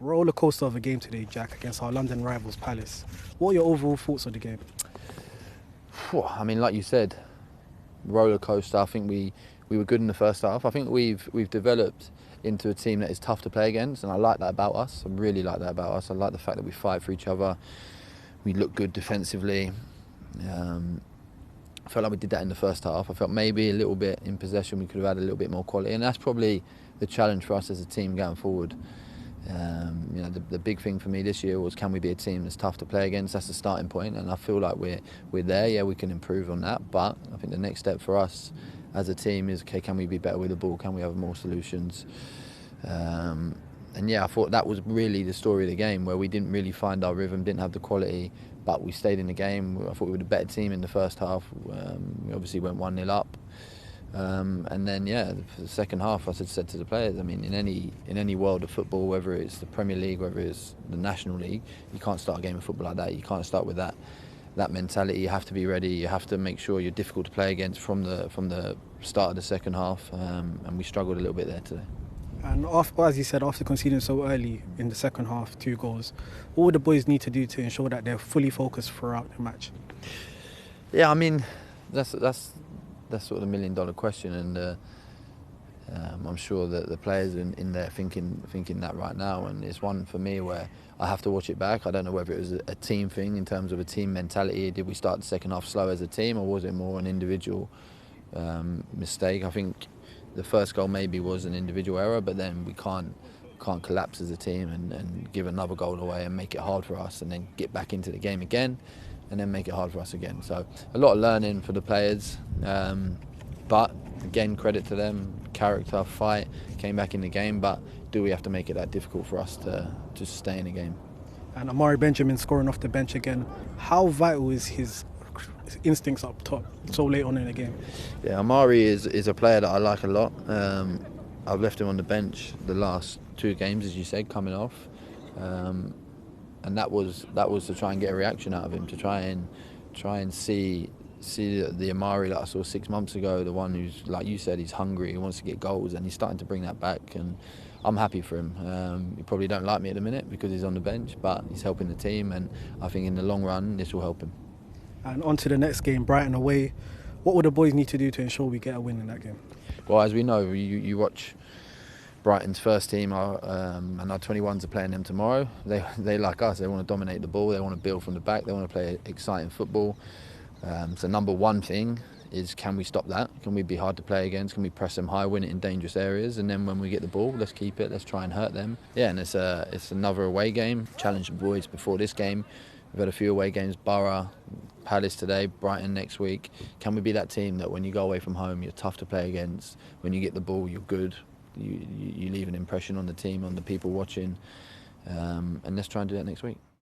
Roller coaster of a game today, Jack, against our London rivals, Palace. What are your overall thoughts of the game? I mean, like you said, roller coaster. I think we were good in the first half. I think we've developed into a team that is tough to play against, and I like that about us. I really like that about us. I like the fact that we fight for each other. We look good defensively. I felt like we did that in the first half. I felt maybe a little bit in possession we could have had a little bit more quality, and that's probably the challenge for us as a team going forward. The big thing for me this year was, can we be a team that's tough to play against? That's the starting point, and I feel like we're there. Yeah, we can improve on that, but I think the next step for us as a team is, okay, can we be better with the ball? Can we have more solutions? And yeah, I thought that was really the story of the game, where we didn't really find our rhythm, didn't have the quality, but we stayed in the game. I thought we were the better team in the first half. We obviously went 1-0 up. And then, yeah, the second half, I said to the players, I mean, in any world of football, whether it's the Premier League, whether it's the National League, you can't start a game of football like that. You can't start with that mentality. You have to be ready. You have to make sure you're difficult to play against from the start of the second half. And we struggled a little bit there today. And after, as you said, after conceding so early in the second half, 2 goals, what would the boys need to do to ensure that they're fully focused throughout the match? Yeah, I mean, that's sort of the million-dollar question, and I'm sure that the players in there thinking that right now, and it's one for me where I have to watch it back. I don't know whether it was a team thing in terms of a team mentality. Did we start the second half slow as a team, or was it more an individual mistake? I think the first goal maybe was an individual error, but then we can't collapse as a team and give another goal away and make it hard for us, and then get back into the game again and then make it hard for us again. So a lot of learning for the players, but again, credit to them, character, fight, came back in the game, but do we have to make it that difficult for us to stay in the game? And Amari Benjamin scoring off the bench again. How vital is his instincts up top so late on in the game? Yeah, Amari is a player that I like a lot. I've left him on the bench the last 2 games, as you said, coming off. And that was to try and get a reaction out of him, to try and see the Amari that I saw 6 months ago, the one who's, like you said, he's hungry, he wants to get goals, and he's starting to bring that back, and I'm happy for him. He probably don't like me at the minute because he's on the bench, but he's helping the team, and I think in the long run this will help him. And on to the next game, Brighton away. What would the boys need to do to ensure we get a win in that game? Well, as we know, you watch Brighton's first team, and our 21s are playing them tomorrow. They like us, they want to dominate the ball, they want to build from the back, they want to play exciting football. So number one thing is, can we stop that? Can we be hard to play against? Can we press them high, win it in dangerous areas? And then when we get the ball, let's keep it, let's try and hurt them. Yeah, and it's another away game. Challenge the boys before this game. We've had a few away games, Borough, Palace today, Brighton next week. Can we be that team that when you go away from home, you're tough to play against? When you get the ball, you're good. You leave an impression on the team, on the people watching. And let's try and do that next week.